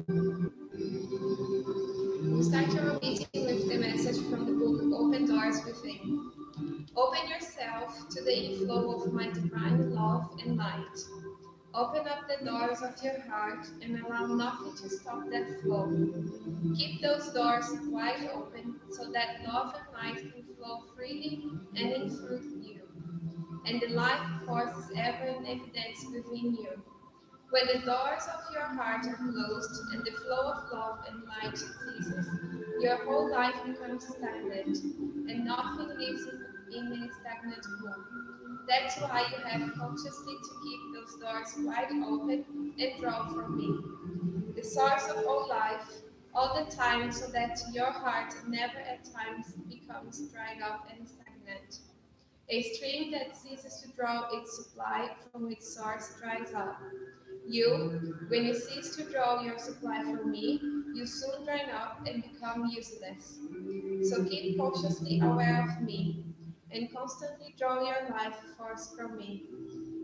We start our meeting with the message from the book Open Doors Within. Open yourself to the inflow of my divine love and light. Open up the doors of your heart and allow nothing to stop that flow. Keep those doors wide open so that love and light can flow freely and in through you, and the life force is ever in evidence within you. When the doors of your heart are closed and the flow of love and light ceases, your whole life becomes stagnant, and nothing lives in a stagnant room. That's why you have consciously to keep those doors wide open and draw from me, the source of all life, all the time, so that your heart never at times becomes dried up and stagnant. A stream that ceases to draw its supply from its source dries up. You, when you cease to draw your supply from me, you soon dry up and become useless. So keep consciously aware of me and constantly draw your life force from me.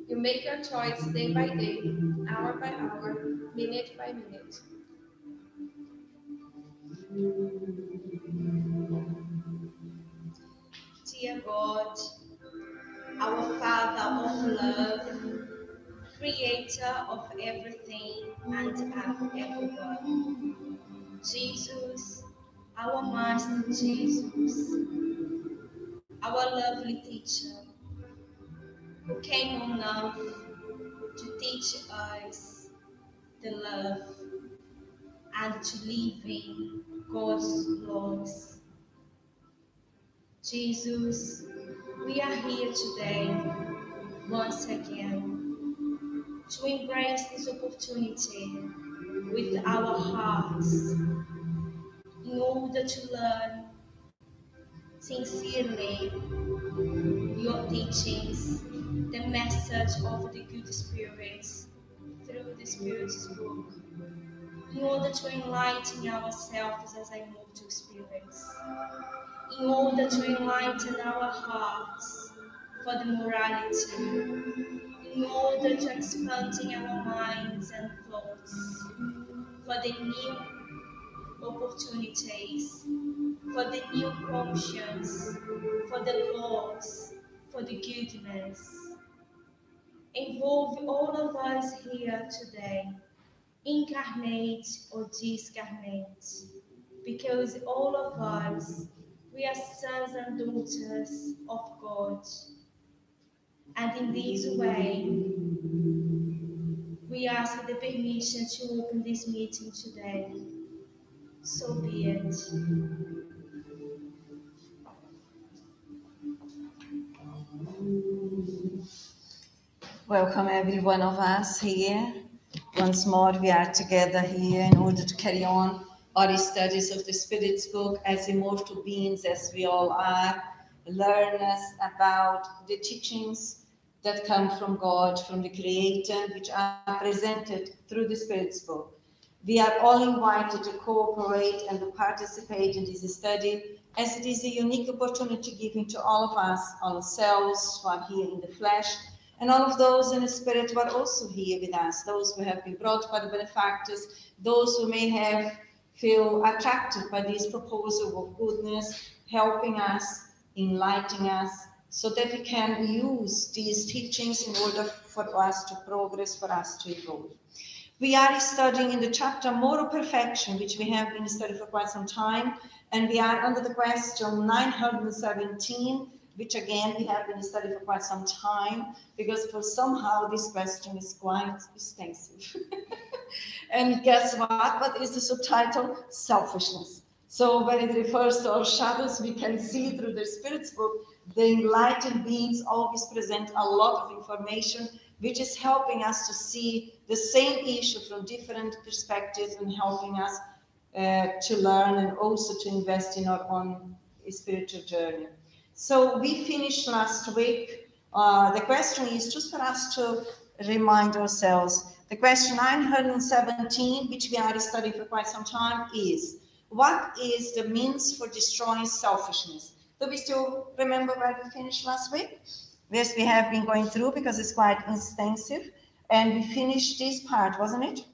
You make your choice day by day, hour by hour, minute by minute. Dear God, our Father of love, Creator of everything and of everyone. Jesus, our Master Jesus, our lovely teacher, who came on earth to teach us the love and to live in God's laws. Jesus, we are here today, once again, to embrace this opportunity with our hearts in order to learn sincerely your teachings, the message of the good spirits through the Spiritist book, in order to enlighten ourselves as immortal spirits, in order to enlighten our hearts for the morality, in order to expanding our minds and thoughts for the new opportunities, for the new conscience, for the laws, for the goodness. Involve all of us here today, incarnate or discarnate, because all of us, we are sons and daughters of God. And in this way, we ask the permission to open this meeting today. So be it. Welcome every one of us here. Once more we are together here in order to carry on our studies of the Spirit's book as immortal beings as we all are, learners about the teachings that come from God, from the Creator, which are presented through the Spirit's book. We are all invited to cooperate and to participate in this study, as it is a unique opportunity given to all of us, ourselves who are here in the flesh, and all of those in the spirit who are also here with us, those who have been brought by the benefactors, those who may have feel attracted by this proposal of goodness, helping us, enlightening us, so that we can use these teachings in order for us to progress, for us to evolve. We are studying in the chapter Moral Perfection, which we have been studying for quite some time, and we are under the question 917, which again we have been studying for quite some time, because for somehow this question is quite extensive. And guess what? What is the subtitle? Selfishness. So when it refers to our shadows, we can see through the Spirit's book, the enlightened beings always present a lot of information, which is helping us to see the same issue from different perspectives and helping us to learn and also to invest in our own spiritual journey. So we finished last week. The question is just for us to remind ourselves. The question 917, which we are studying for quite some time, is what is the means for destroying selfishness? Do we still remember where we finished last week? Yes, we have been going through because it's quite extensive. And we finished this part, wasn't it?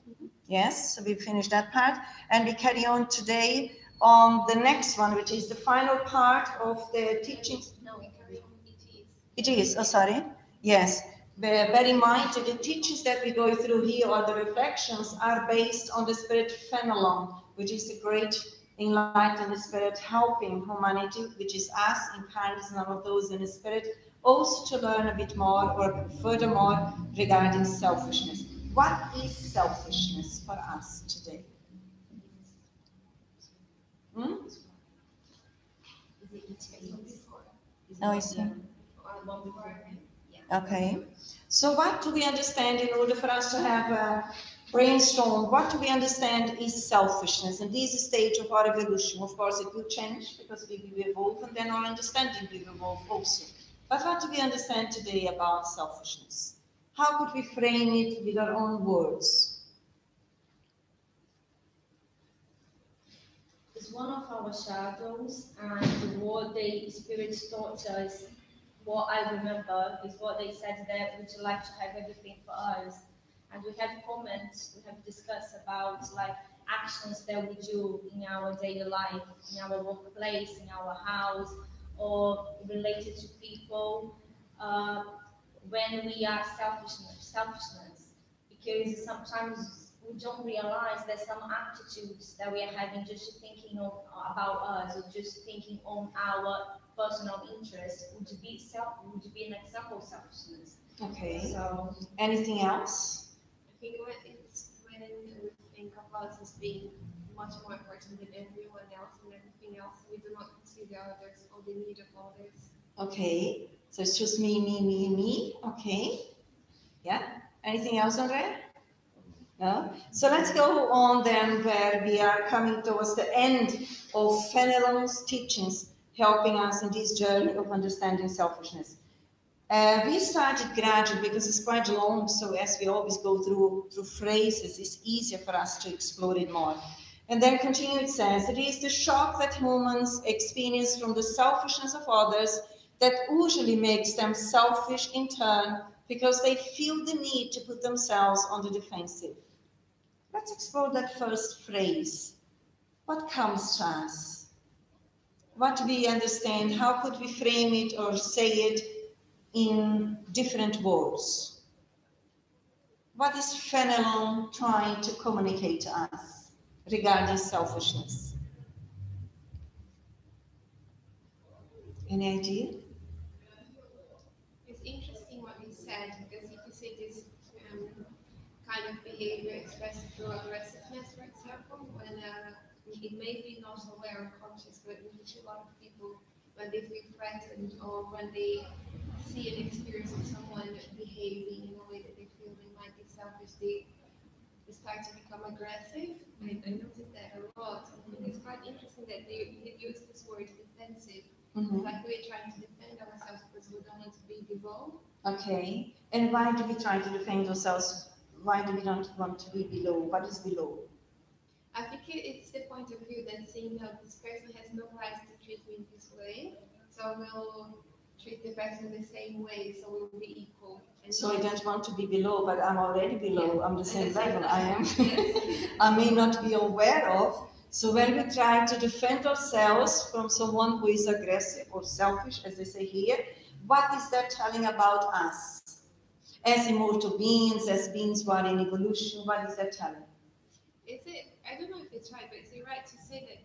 Yes, so we finished that part. And we carry on today on the next one, which is the final part of the teachings. No, we carry on. It is, oh sorry. Yes. Bear in mind that the teachings that we go through here, or the reflections, are based on the spirit phenomenon, which is the great enlightened spirit helping humanity, which is us in kindness and all of those in the spirit, also to learn a bit more or furthermore regarding selfishness. What is selfishness for us today? Hmm? Oh, I see. Okay. So what do we understand in order for us to have a brainstorm? What do we understand is selfishness? And this is a stage of our evolution. Of course, it will change because we will evolve and then our understanding will evolve also. But what do we understand today about selfishness? How could we frame it with our own words? It's one of our shadows, and what the spirits taught us, what I remember is what they said that would you like to have everything for us. And we have comments, we have discussed about like actions that we do in our daily life, in our workplace, in our house, or related to people, uh, when we are selfishness, because sometimes we don't realize that some attitudes that we are having just thinking of about us or just thinking on our personal interest would be an example of selfishness. Okay. So anything else? I think when we think of us as being much more important than everyone else and everything else, we do not consider others or the need of others. Okay. So it's just me. Okay. Yeah. Anything else, Andrea? No? So let's go on then, where we are coming towards the end of Fenelon's teachings, helping us in this journey of understanding selfishness. We started gradually because it's quite long, so as we always go through phrases, it's easier for us to explore it more. And then continue, it says, it is the shock that humans experience from the selfishness of others that usually makes them selfish in turn because they feel the need to put themselves on the defensive. Let's explore that first phrase. What comes to us? What do we understand? How could we frame it or say it in different words? What is Fenelon trying to communicate to us regarding selfishness? Any idea? It's interesting what he said, because if you see this kind of behavior expressed through aggressiveness, for example, when it may be not aware or conscious, but we see a lot of people when they feel threatened or when they see and experience of someone behaving in a way that they feel they might be selfish, they start to become aggressive. I noticed that a lot. And it's quite interesting that they use this word defensive. It's like we're trying to defend ourselves because we don't want to be below. Okay. And why do we try to defend ourselves? Why do we not want to be below? What is below? I think it's the point of view that saying that this person has no right to treat me this way, so we'll treat the person the same way, so we'll be equal. And so I don't want to be below, but I'm already below. Yeah. I'm the same level. I am. Yes. I may not be aware of. So when we try to defend ourselves from someone who is aggressive or selfish, as they say here, what is that telling about us? As immortal beings, as beings who are in evolution, what is that telling? I don't know if it's right, but is it right to say that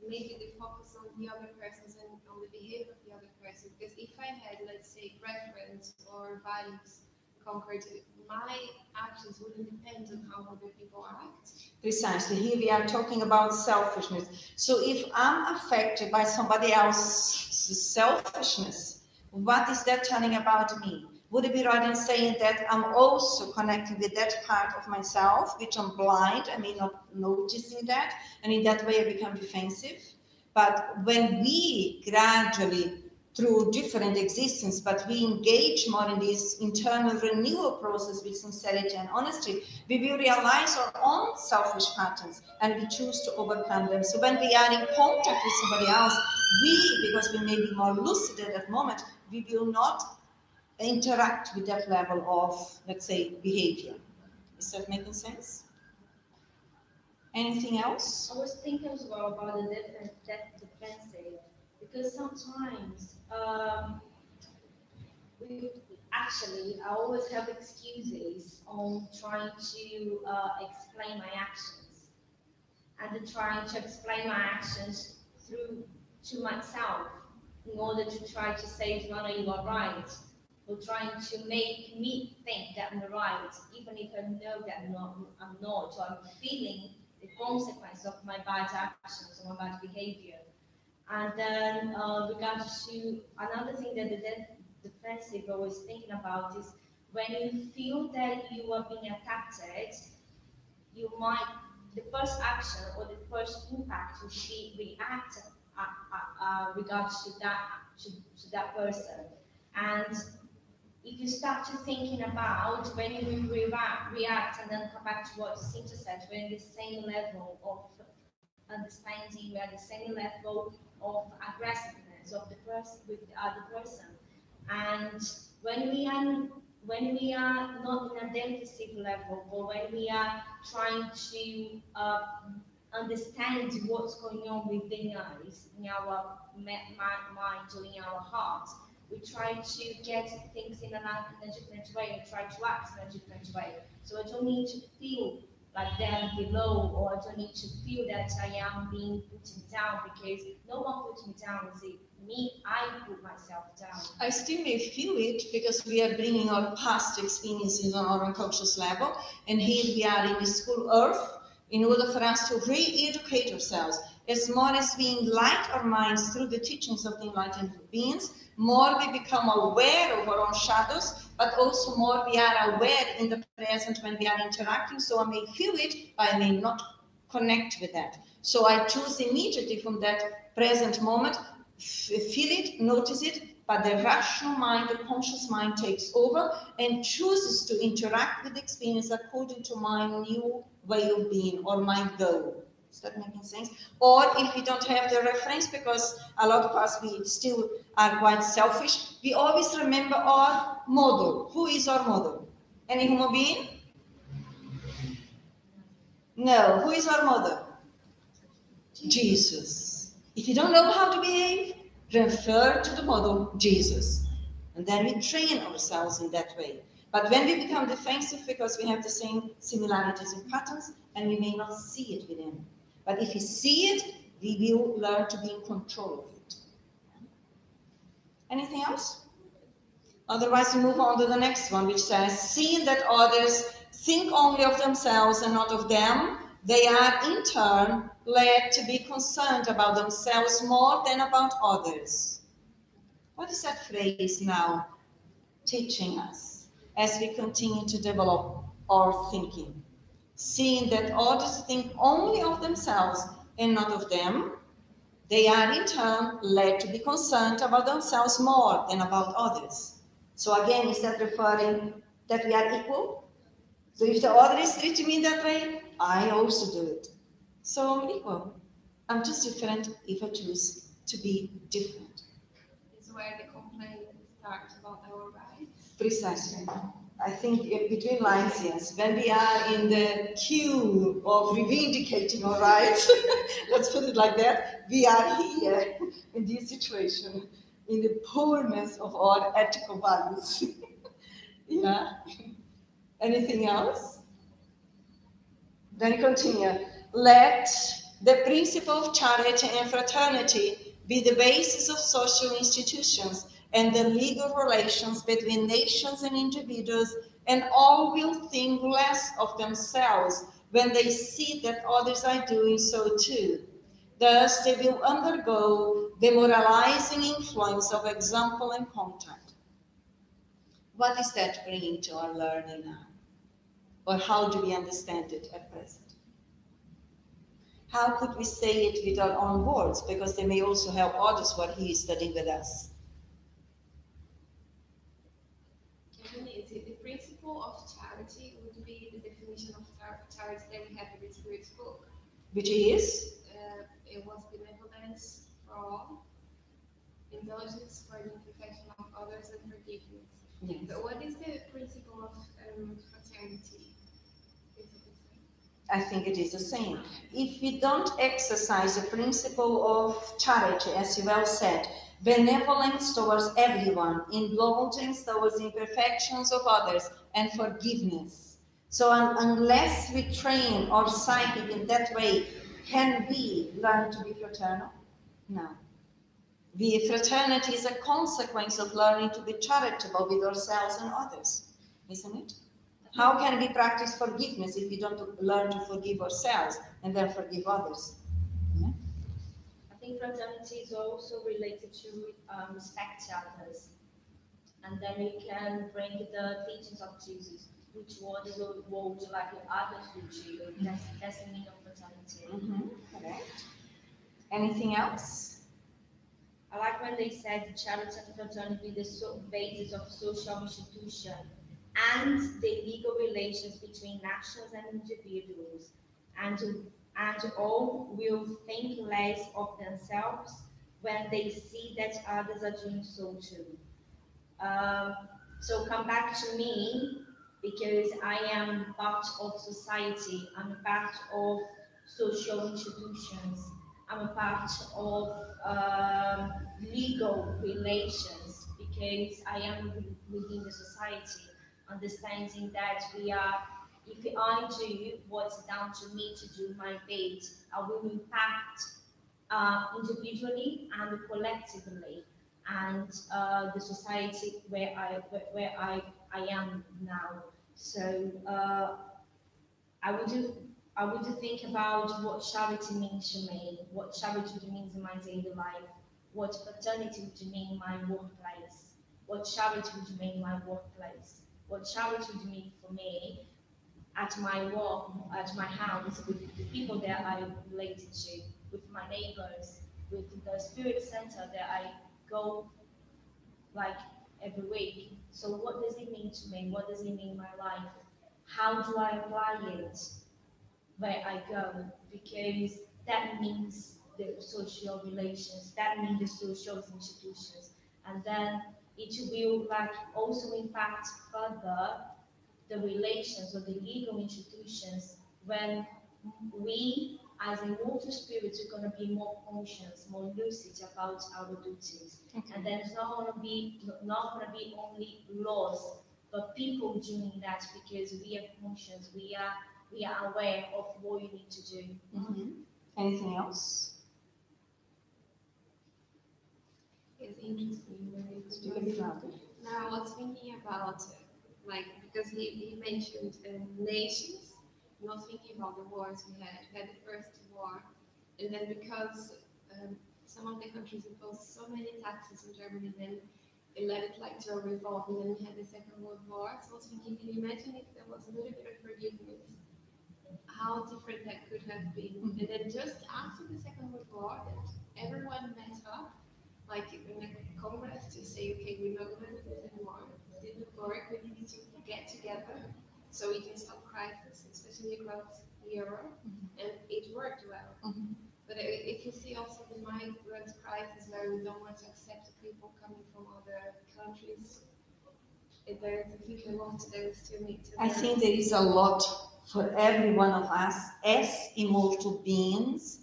maybe they focus on the other persons and on the behavior of the other person? Because if I had, let's say, preference or values conquered, my actions wouldn't depend on how other people act. Precisely. Here we are talking about selfishness. So if I'm affected by somebody else's selfishness, what is that telling about me? Would it be right in saying that I'm also connecting with that part of myself, which I'm blind, I may not noticing that, and in that way I become defensive? But when we gradually, through different existence, but we engage more in this internal renewal process with sincerity and honesty, we will realize our own selfish patterns and we choose to overcome them. So when we are in contact with somebody else, because we may be more lucid at that moment, we will not interact with that level of, let's say, behavior. Is that making sense? Anything else? I was thinking as well about the defensive, because sometimes we actually I always have excuses on trying to explain my actions, and then trying to explain my actions through to myself in order to try to say, no, no, you are right, or trying to make me think that I'm right, even if I know that I'm not, or I'm feeling the consequence of my bad actions or my bad behavior. And then, regards to another thing that the defensive I was thinking about is when you feel that you are being attacked, you might, the first action or the first impact would be react regards to that person. And if you start to thinking about when you react and then come back to what Jacinta said, we're in the same level of understanding, we're at the same level of aggressiveness of the person with the other person. And when we are not in a defensive level, or when we are trying to understand what's going on within us, in our mind or in our heart, we try to get things in a different way, we try to act in a different way. So I don't need to feel like them below, or I don't need to feel that I am being put down, because no one put me down. Is it me? I put myself down. I still may feel it because we are bringing our past experiences on our unconscious level, and here we are in the school earth in order for us to re-educate ourselves. As more as we enlighten our minds through the teachings of the enlightened beings, more we become aware of our own shadows, but also more we are aware in the present when we are interacting. So I may feel it, but I may not connect with that. So I choose immediately from that present moment, feel it, notice it, but the rational mind, the conscious mind takes over and chooses to interact with the experience according to my new way of being or my goal. Is that making sense? Or if we don't have the reference, because a lot of us, we still are quite selfish, we always remember our model. Who is our model? Any human being? No. Who is our model? Jesus. If you don't know how to behave, refer to the model Jesus. And then we train ourselves in that way. But when we become defensive, because we have the same similarities in patterns, and we may not see it within. But if we see it, we will learn to be in control of it. Anything else? Otherwise, we move on to the next one, which says, seeing that others think only of themselves and not of them, they are in turn led to be concerned about themselves more than about others. What is that phrase now teaching us as we continue to develop our thinking? Seeing that others think only of themselves and not of them, they are in turn led to be concerned about themselves more than about others. So again, is that referring that we are equal? So if the other is treating me that way, I also do it. So I'm equal. I'm just different if I choose to be different. Is where the complaint starts about our rights. Precisely. I think between lines, yes. When we are in the queue of reivindicating our rights, let's put it like that, we are here in this situation, in the poorness of our ethical values. Yeah. Anything else? Then continue. Let the principle of charity and fraternity be the basis of social institutions and the legal relations between nations and individuals, and all will think less of themselves when they see that others are doing so too. Thus, they will undergo the moralizing influence of example and contact. What is that bringing to our learning now? Or how do we understand it at present? How could we say it with our own words? Because they may also help others what he is studying with us. The principle of charity would be the definition of charity that we have in the Spiritist book. Which is? It was benevolence for all, indulgence for the perfection of others, and forgiveness. Yes. But what is the principle of fraternity? I think it is the same. If we don't exercise the principle of charity, as you well said, benevolence towards everyone, indulgence towards imperfections of others, and forgiveness. So unless we train our psyche in that way, can we learn to be fraternal? No. Fraternity is a consequence of learning to be charitable with ourselves and others, isn't it? How can we practice forgiveness if we don't learn to forgive ourselves and then forgive others? Yeah? I think fraternity is also related to respect others. And then we can bring the teachings of Jesus, which would like others would do. That's the meaning of fraternity. Correct. Anything else? I like when they said charity and fraternity be the basis of social institution and the legal relations between nations and individuals, and all will think less of themselves when they see that others are doing so too. So come back to me, because I am part of society, I'm a part of social institutions, I'm a part of legal relations, because I am within the society, understanding that if I do what's down to me to do my bit, I will impact individually and collectively, and the society where I am now. So I would do I would think about what charity means to me, what charity means in my daily life, what fraternity would mean in my workplace, what charity would mean in my workplace, what charity would mean for me at my work, at my house, with the people that I related to, with my neighbors, with the spirit center that I go like every week. So what does it mean to me? What does it mean in my life? How do I apply it where I go? Because that means the social relations, that means the social institutions. And then it will like also impact further the relations of the legal institutions when we as immortal spirits are going to be more conscious, more lucid about our duties. Okay. And then it's not going to be only laws, but people doing that because we are conscious, we are aware of what you need to do. Anything else? It's interesting. Speak a bit louder. Now, I was thinking about, because he mentioned nations, not thinking about the wars we had. We had the First War, and then because some of the countries imposed so many taxes in Germany, then it led it to a revolt, and then we had the Second World War. So I was thinking, can you imagine if there was a little bit of forgiveness, how different that could have been? And then just after the Second World War, that everyone met up, in a congress, to say, okay, we're not going to do this anymore. It didn't work. We need to get together so we can stop crisis, especially across Europe. And it worked well. But if you see also the migrant crisis, where we don't want to accept the people coming from other countries, there still need to. I think there is a lot for every one of us as immortal beings,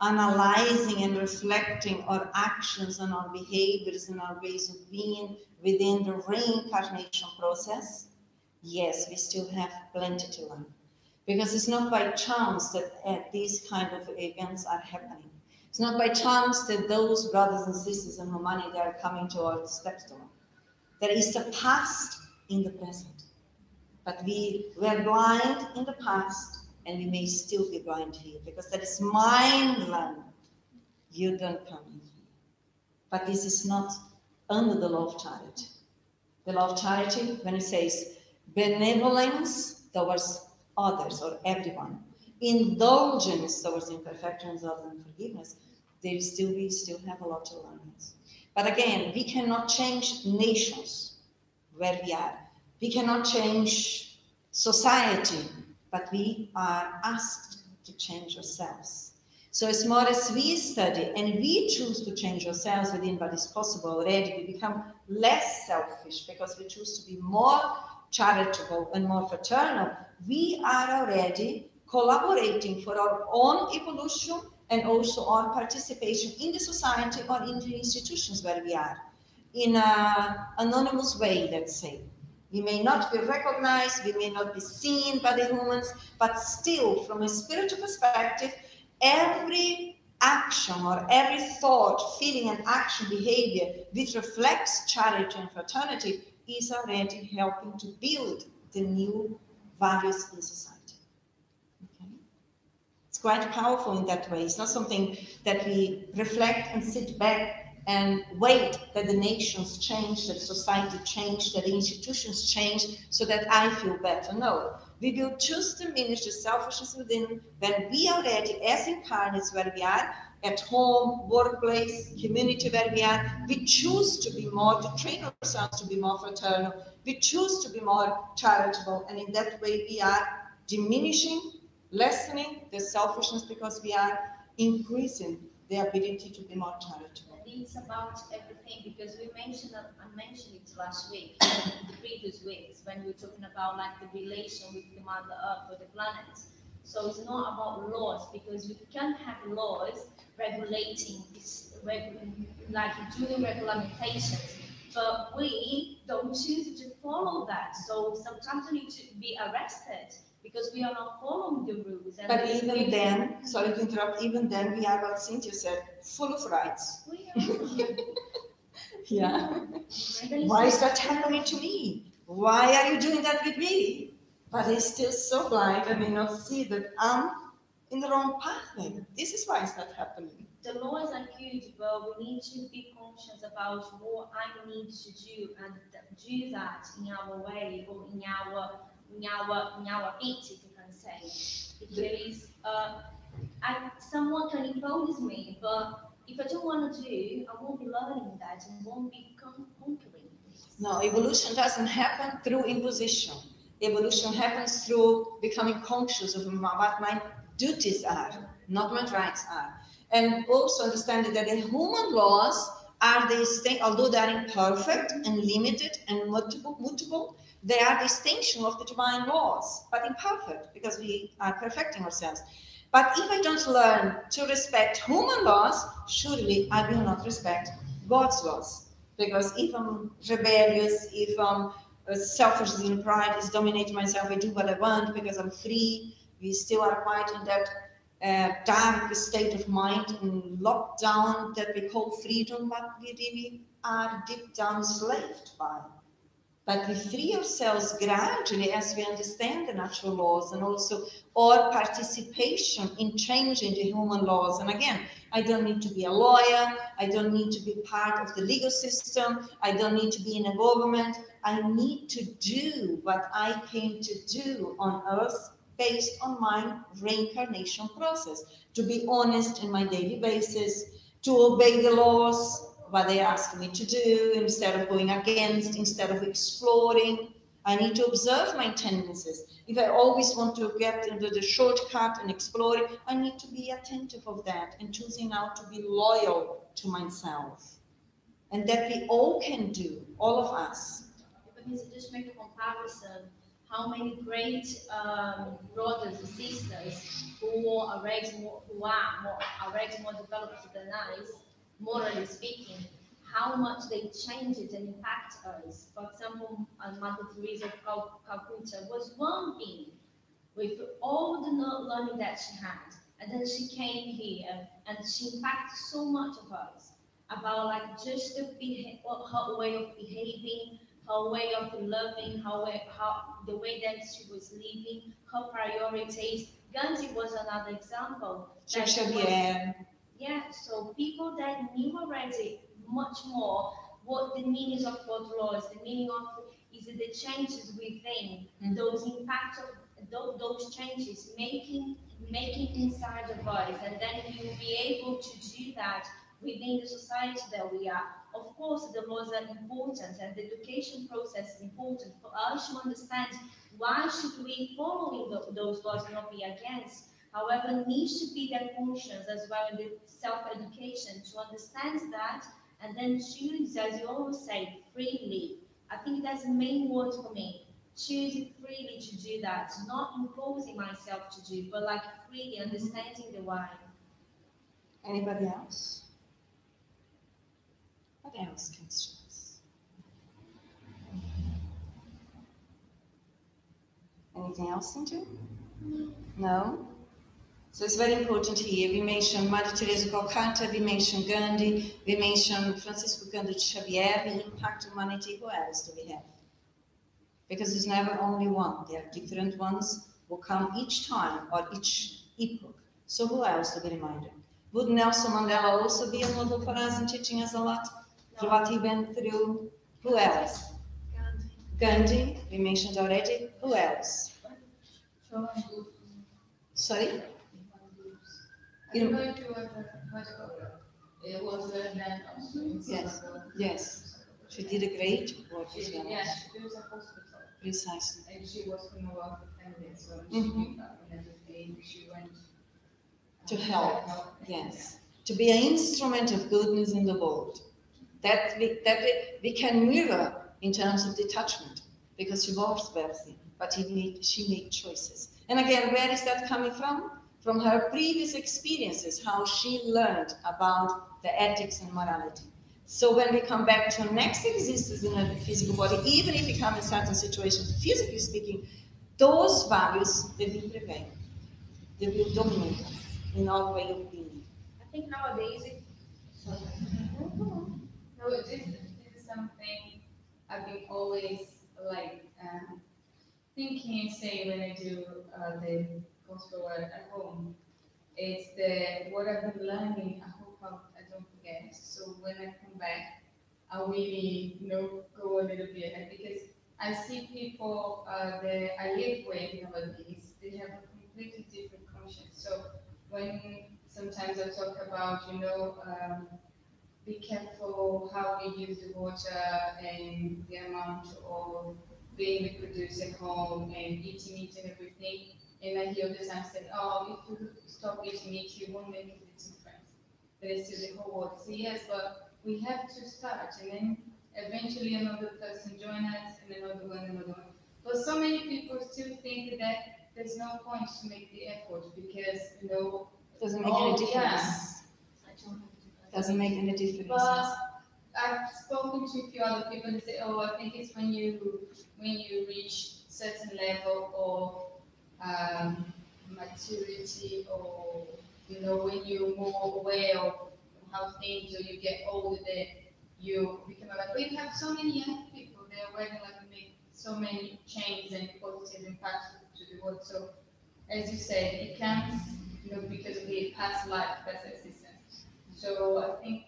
analyzing and reflecting our actions and our behaviors and our ways of being within the reincarnation process. Yes, we still have plenty to learn. Because it's not by chance that these kind of events are happening. It's not by chance that those brothers and sisters in humanity are coming to our stepstone. There is a past in the present. But we were blind in the past, and we may still be blind here, because that is mind land. You don't come in here. But this is not under the law of charity. The law of charity, when it says benevolence towards others or everyone, indulgence towards imperfections other than forgiveness, we still have a lot to learn. But again, we cannot change nations where we are. We cannot change society, but we are asked to change ourselves. So as more as we study and we choose to change ourselves within what is possible already, we become less selfish because we choose to be more charitable and more fraternal. We are already collaborating for our own evolution and also our participation in the society or in the institutions where we are, in an anonymous way, let's say. We may not be recognized, we may not be seen by the humans, but still, from a spiritual perspective, every action or every thought, feeling, and action, behavior which reflects charity and fraternity is already helping to build the new values in society. Okay? It's quite powerful in that way. It's not something that we reflect and sit back and wait that the nations change, that society change, that the institutions change, so that I feel better. No, we will choose to diminish the selfishness within when we are ready, as incarnates where we are, at home, workplace, community where we are, we choose to be more, to train ourselves to be more fraternal, we choose to be more charitable, and in that way we are diminishing, lessening the selfishness because we are increasing the ability to be more charitable. It's about everything because I mentioned it last week, the previous weeks when we were talking about like the relation with the Mother Earth or the planet. So it's not about laws because we can have laws regulating this, like doing regularizations, but we don't choose to follow that. So sometimes we need to be arrested because we are not following the rules. And but even then, sorry to interrupt, even then we are, what Cynthia said, full of rights. We are. Yeah. Why is that happening to me? Why are you doing that with me? But they're still so blind and may not see that I'm in the wrong pathway. This is why it's not happening. The laws are huge, but we need to be conscious about what I need to do and do that in our way or in our beat, if you can say. Because someone can impose me, but if I don't want to do, I won't be learning that and won't be conquering this. No, evolution doesn't happen through imposition. Evolution happens through becoming conscious of what my duties are, not what rights are. And also understanding that the human laws are although they are imperfect and limited and mutable, they are the extension of the divine laws, but imperfect because we are perfecting ourselves. But if I don't learn to respect human laws, surely I will not respect God's laws. Because if I'm rebellious, if I'm selfish and pride is dominating myself, I do what I want because I'm free. We still are quite in that dark state of mind and locked down that we call freedom, but we really are deep down enslaved by. But we free ourselves gradually as we understand the natural laws and also our participation in changing the human laws. And again, I don't need to be a lawyer, I don't need to be part of the legal system, I don't need to be in a government. I need to do what I came to do on earth based on my reincarnation process, to be honest in my daily basis, to obey the laws, what they ask me to do, instead of going against, instead of exploring. I need to observe my tendencies. If I always want to get into the shortcut and exploring, I need to be attentive of that and choosing now to be loyal to myself. And that we all can do, all of us. If I can just make a comparison, how many great brothers and sisters who are already more developed than us, morally speaking, how much they changed and impact us. For example, Mother Teresa of Calcutta was one being with all the learning that she had, and then she came here and she impacted so much of us about like just her way of behaving, her way of loving, how the way that she was living, her priorities. Gandhi was another example. Yeah, so people that knew already much more what the meaning of God's laws, the meaning of is the changes within, those impacts of those changes making inside of us, and then we will be able to do that within the society that we are. Of course, the laws are important, and the education process is important for us to understand why should we follow those laws and not be against. However, needs to be their conscience as well in the self-education to understand that and then choose, as you always say, freely. I think that's the main word for me. choosing freely to do that, not imposing myself to do, but like freely understanding the why. Anybody else? What else comes to us? Anything else, Cynthia? No? So it's very important here. We mentioned Mother Teresa of Calcutta, we mentioned Gandhi, we mentioned Francisco Cândido Xavier, the impact on humanity. Who else do we have? Because there's never only one. There are different ones who come each time or each epoch. So who else to be reminded? Would Nelson Mandela also be a model for us and teaching us a lot for what he went through? Who else? Gandhi, we mentioned already. Who else? Sorry? I'm going to it was then also in Yes, yes. She did a great work as well. Yeah, she was a hospital. Precisely. And she was from a wealthy family, so she Mhm. gave up and everything. She went To help, yes. To be an instrument of goodness in the world. That we can mirror in terms of detachment, because she was wealthy, but she made choices. And again, where is that coming from? From her previous experiences, how she learned about the ethics and morality. So when we come back to next existence in a physical body, even if we come in certain situations, physically speaking, those values, they will prevail. They will dominate us in our way of being. I think nowadays it. Sorry. No, this is something I've been always like thinking and saying when I do the gospel work at home. It's what I've been learning. I hope I don't forget. So when I come back, I'll really go a little bit ahead, because I see people that I live with nowadays. They have a completely different conscience. So when sometimes I talk about be careful how we use the water and the amount of being we produce at home and eating meat and everything. And I hear this and said, oh, if you stop eating meat, you won't make a difference. That is to the whole world. So yes, but we have to start, and then eventually another person join us, and another one. But so many people still think that there's no point to make the effort because Doesn't make any difference. Yeah. Doesn't make any difference. But I've spoken to a few other people and they say, oh, I think it's when you reach certain level of maturity, or when you're more aware of how things, or you get older, that you become like. We have so many young people that are working like make so many changes and positive impacts to the world. So as you said, it comes because of the past life, past existence. So I think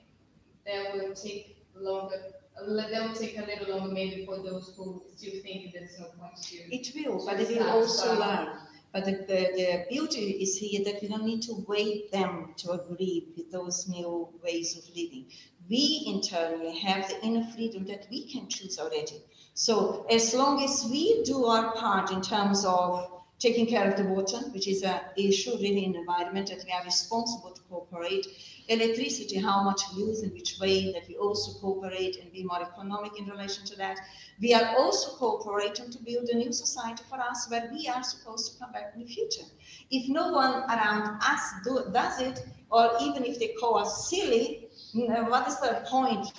that will take longer. That will take a little longer, maybe for those who still think there's no point to. It will, but they will also learn. But the beauty is here that we don't need to wait them to agree with those new ways of living. We internally have the inner freedom that we can choose already. So as long as we do our part in terms of taking care of the water, which is an issue really in the environment that we are responsible to cooperate. Electricity, how much we use, in which way that we also cooperate and be more economic in relation to that. We are also cooperating to build a new society for us where we are supposed to come back in the future. If no one around us does it, or even if they call us silly, what is the point?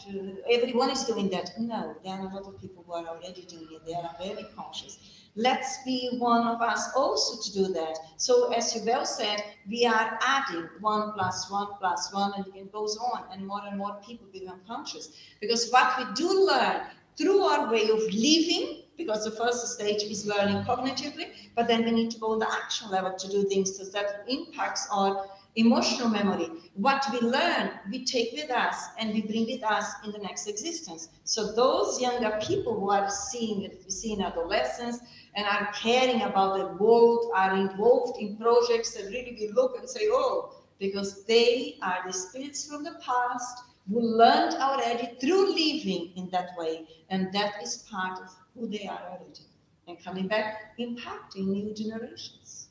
Everyone is doing that. No, there are a lot of people who are already doing it. They are very conscious. Let's be one of us also to do that. So as you well said, we are adding 1 + 1 + 1, and it goes on, and more people become conscious. Because what we do learn through our way of living, because the first stage is learning cognitively, but then we need to go on the action level to do things so that it impacts our emotional memory. What we learn, we take with us and we bring with us in the next existence. So those younger people who are seeing adolescents and are caring about the world, are involved in projects that really we look and say, oh, because they are the spirits from the past who learned already through living in that way. And that is part of who they are already. And coming back, impacting new generations.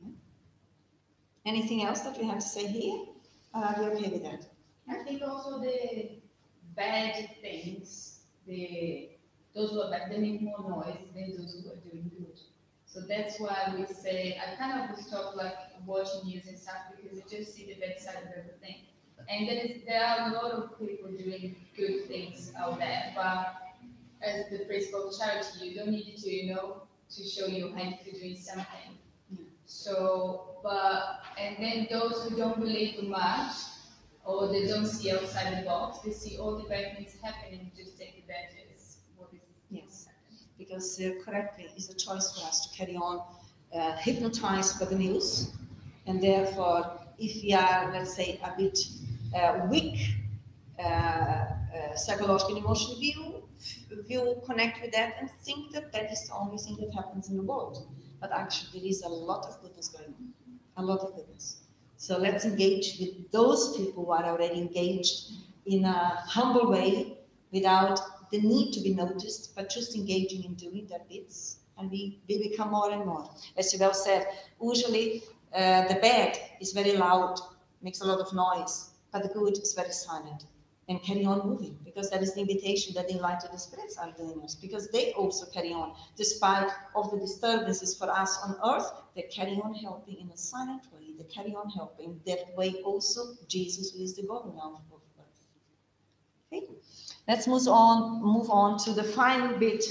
Yeah. Anything else that we have to say here? Or are we okay with that? I think also the bad things, the those who are bad, they make more noise than those who are doing good. So that's why we say, I kind of stop like watching news and stuff because you just see the bad side of everything. And there are a lot of people doing good things out there, but as the principle of charity, you don't need to, to show your hand for doing something. So, and then those who don't believe too much, or they don't see outside the box, they see all the bad things happening and just take advantage of what is Yes, because correctly is a choice for us to carry on hypnotized by the news, and therefore, if we are, let's say, a bit weak psychological emotional view connect with that and think that that is the only thing that happens in the world. But actually, there is a lot of goodness going on, a lot of goodness. So let's engage with those people who are already engaged in a humble way, without the need to be noticed, but just engaging in doing their bits, and we become more and more. As you well said, usually the bad is very loud, makes a lot of noise, but the good is very silent. And carry on moving, because that is the invitation that the Enlightened Spirits are doing us, because they also carry on, despite of the disturbances for us on earth, they carry on helping in a silent way, they carry on helping. That way also, Jesus, who is the God now of earth. Okay? Let's move on to the final bit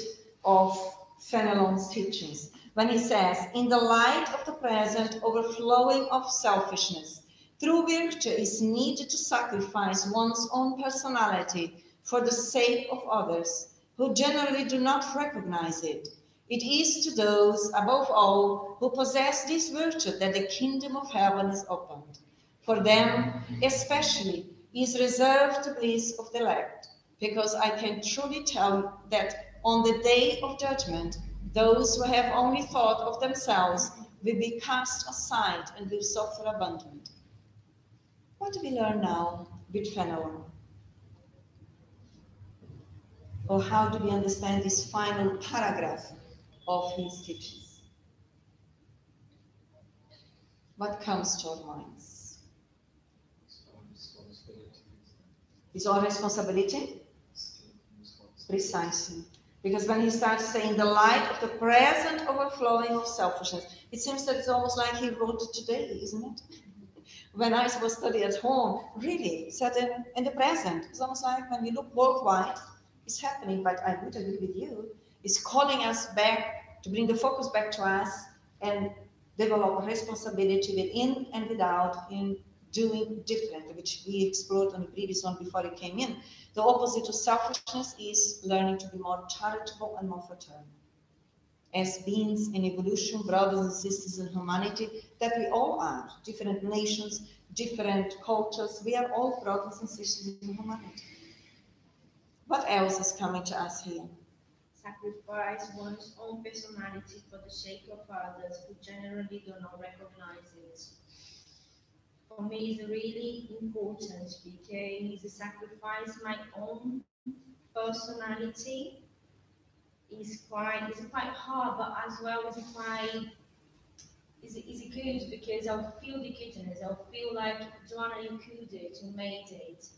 of Fenelon's teachings, when he says, in the light of the present overflowing of selfishness, true virtue is needed to sacrifice one's own personality for the sake of others, who generally do not recognize it. It is to those, above all, who possess this virtue that the kingdom of heaven is opened. For them, especially, is reserved the bliss of the elect, because I can truly tell that on the day of judgment, those who have only thought of themselves will be cast aside and will suffer abandonment. What do we learn now with Fenelon? Or how do we understand this final paragraph of his teachings? What comes to our minds? It's our responsibility? Precisely. Because when he starts saying the light of the present overflowing of selfishness, it seems that it's almost like he wrote it today, isn't it? When I was studying at home, really, said in the present. It's almost like when we look worldwide, it's happening, but I would agree with you. It's calling us back, to bring the focus back to us and develop responsibility within and without in doing different, which we explored on the previous one before it came in. The opposite of selfishness is learning to be more charitable and more fraternal. As beings in evolution, brothers and sisters in humanity, that we all are, different nations, different cultures, we are all brothers and sisters in humanity. What else is coming to us here? Sacrifice one's own personality for the sake of others who generally do not recognize it. For me, it's really important because sacrifice my own personality is quite hard, but as well as is good because I'll feel the goodness. I'll feel like, Joanna, you could do it, you made it.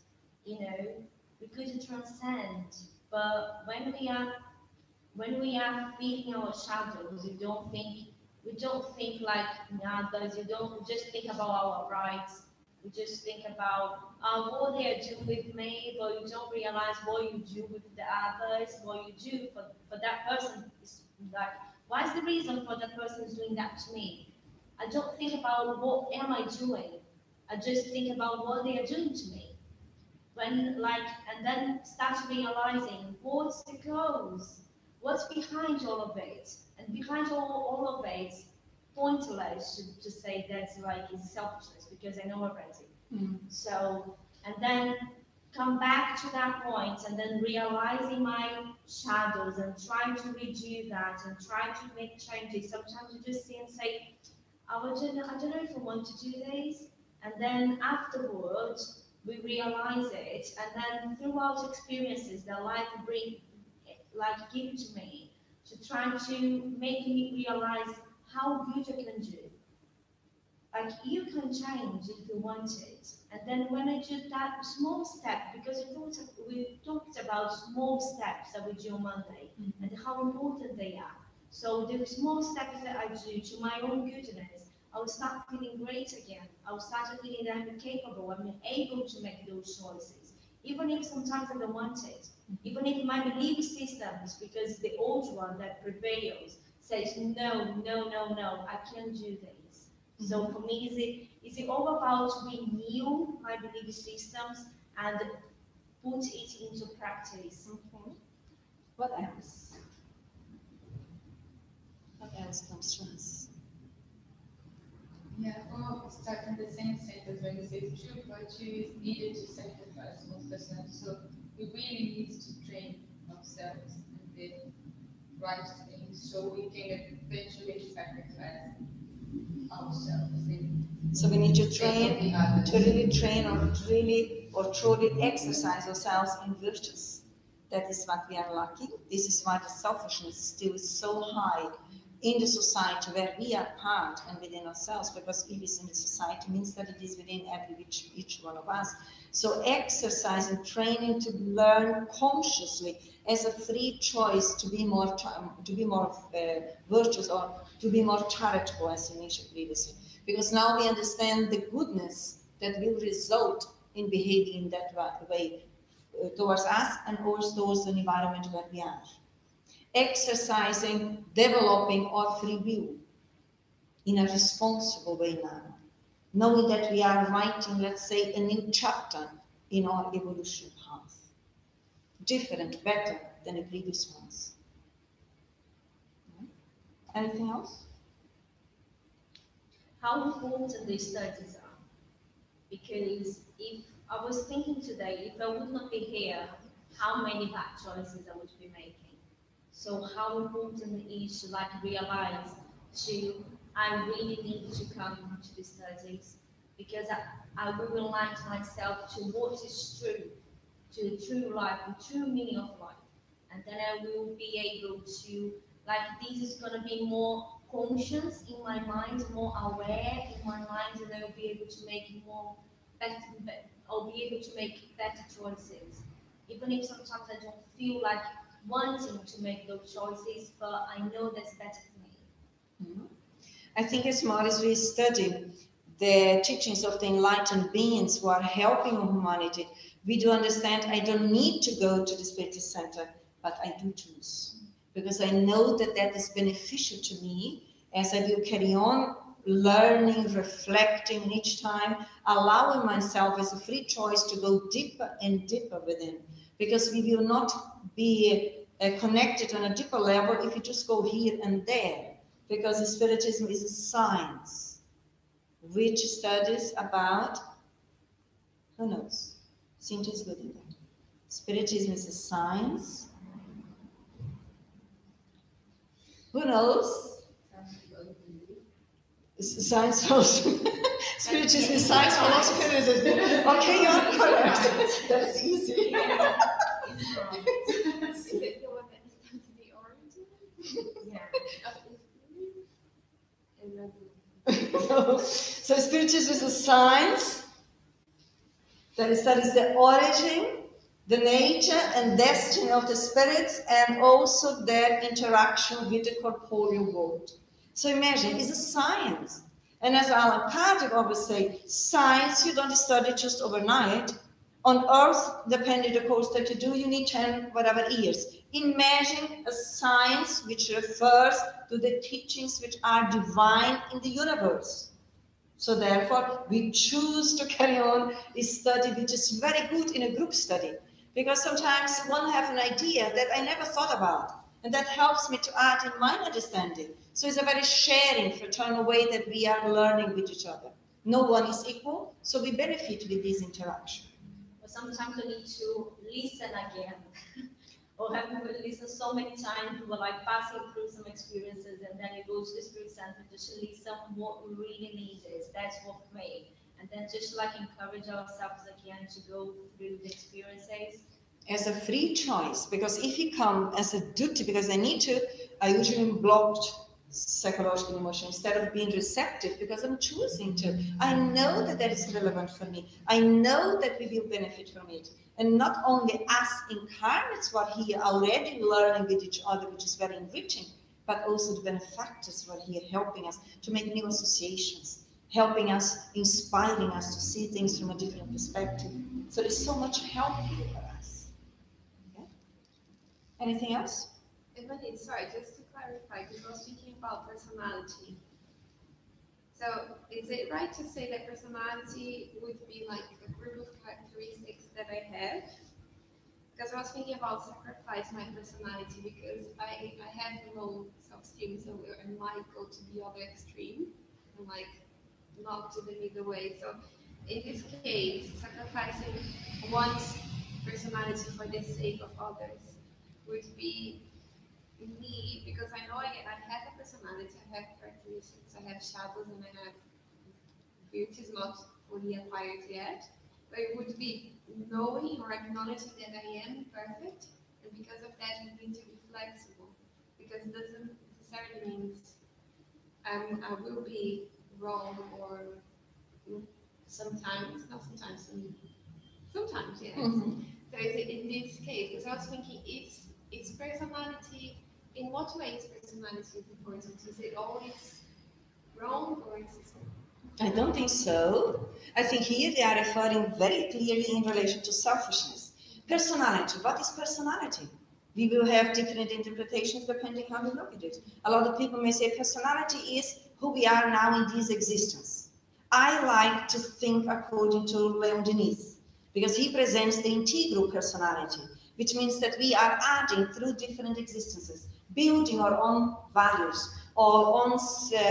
We could transcend. But when we are feeling our shadows, we don't think like others. You don't just think about our rights. We just think about what they are doing with me, but you don't realize what you do with the others, what you do for that person. Is like, what's the reason for that person is doing that to me? I don't think about what am I doing. I just think about what they are doing to me. And then start realizing what's the cause, what's behind all of it, and behind all of it, pointless to say that's like is selfishness because I know already. So, and then come back to that point, and then realizing my shadows and trying to redo that and try to make changes. Sometimes you just see and say, I don't know if I want to do this, and then afterwards we realize it, and then throughout experiences that life give to me, to try to make me realize how good I can do. like you can change if you want it. And then when I do that small step, because we talked about small steps that we do on Monday and how important they are. So the small steps that I do to my own goodness, I will start feeling great again. I will start feeling that I'm capable, I'm able to make those choices. Even if sometimes I don't want it. Even if my belief systems, because the old one that prevails, says, no, no, no, no, I can't do this. So for me, is it all about renew my belief systems and put it into practice? Okay. What else? What else comes to us? Yeah, well, starting the same sentence when it says true virtue is needed to sacrifice most persons. So we really need to train ourselves in the right things so we can eventually sacrifice ourselves. So we need to train, to really train or truly exercise ourselves in virtues. That is what we are lacking. This is why the selfishness still is so high in the society where we are part and within ourselves, because it is in the society means that it is within each one of us. So exercising, training to learn consciously as a free choice to be more virtuous or to be more charitable, as you mentioned previously. Because now we understand the goodness that will result in behaving in that way towards us and also towards the environment where we are. Exercising, developing our free will in a responsible way now. Knowing that we are writing, let's say, a new chapter in our evolution path. Different, better than the previous ones. Anything else? How important these studies are. Because if I was thinking today, if I would not be here, how many bad choices I would be making. So how important it is to realize I really need to come to the studies because I will remind myself to what is true, to the true life, the true meaning of life. And then I will be able to, this is going to be more conscious in my mind, more aware in my mind, and I'll be able to make I'll be able to make better choices. Even if sometimes I don't feel like wanting to make those choices, but I know that's better for me. I think as more as we study the teachings of the enlightened beings who are helping humanity, we do understand I don't need to go to the Spiritist Center, but I do choose. Because I know that that is beneficial to me as I will carry on learning, reflecting each time, allowing myself as a free choice to go deeper and deeper within. Because we will not be connected on a deeper level if you just go here and there. Because the Spiritism is a science which studies about, who knows? Cynthia is good in that. Spiritism is a science. Who knows? Science also. Spiritism is science, philosophy. Okay, you're correct. That's easy. So Spiritism is a science that studies the origin, the nature and destiny of the spirits and also their interaction with the corporeal world. So imagine, it's a science. And as Allan Kardec always say, science you don't study just overnight. On earth, depending on the course that you do, you need 10 whatever years. Imagine a science which refers to the teachings which are divine in the universe. So therefore, we choose to carry on a study which is very good in a group study. Because sometimes one have an idea that I never thought about. And that helps me to add in my understanding. So it's a very sharing, fraternal way that we are learning with each other. No one is equal, so we benefit with this interaction. But sometimes we need to listen again. Or have to listen so many times, we were passing through some experiences and then it goes to the Spirit Center just to listen what we really need is. That's what we and then just encourage ourselves again to go through the experiences. As a free choice, because if you come as a duty, because I need to, I usually blocked psychological emotion, instead of being receptive, because I'm choosing to. I know that that is relevant for me. I know that we will benefit from it. And not only us incarnates what here already learning with each other, which is very enriching, but also the benefactors who are here helping us to make new associations, helping us, inspiring us to see things from a different perspective. So there's so much help here for us. Okay? Anything else? Emily, sorry, just to clarify, because I was thinking about personality. So is it right to say that personality would be like a group of characteristics that I have? Because I was thinking about sacrifice my personality, because I have low self-esteem, so I might go to the other extreme and like not to the middle way. So in this case, sacrificing one's personality for the sake of others would be me, because I know I have a personality, I have characteristics, I have shadows, and I have beauty is not fully acquired yet. But it would be knowing or acknowledging that I am perfect, and because of that, I need to be flexible, because it doesn't necessarily mean I will be wrong, or sometimes, not sometimes, sometimes, yes. Mm-hmm. So in this case, because I was thinking, it's personality. In what way is personality important? Is it always wrong, or is it? I don't think so. I think here they are referring very clearly in relation to selfishness. Personality. What is personality? We will have different interpretations depending how we look at it. A lot of people may say personality is who we are now in this existence. I like to think according to Leon Denis, because he presents the integral personality, which means that we are adding through different existences, building our own values, our own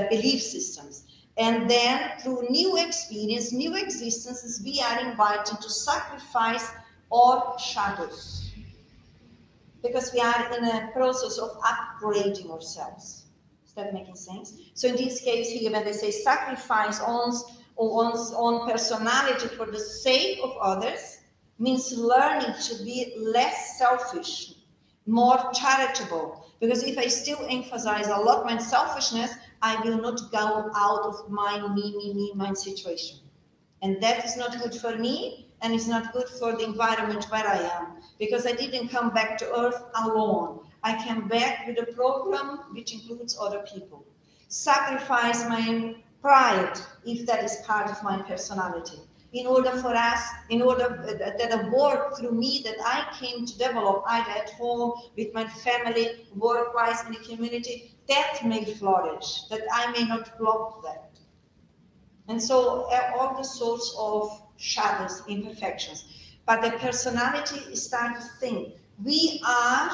belief systems. And then through new experience, new existences, we are invited to sacrifice our shadows, because we are in a process of upgrading ourselves. Is that making sense? So in this case here, when they say sacrifice one's own personality for the sake of others, means learning to be less selfish, more charitable. Because if I still emphasize a lot my selfishness, I will not go out of my me situation. And that is not good for me, and it's not good for the environment where I am, because I didn't come back to earth alone. I came back with a program which includes other people. Sacrifice my pride, if that is part of my personality, in order for us, in order that a work through me that I came to develop, either at home, with my family, work-wise, in the community, that may flourish, that I may not block that. And so all the sorts of shadows, imperfections. But the personality starts to think. We are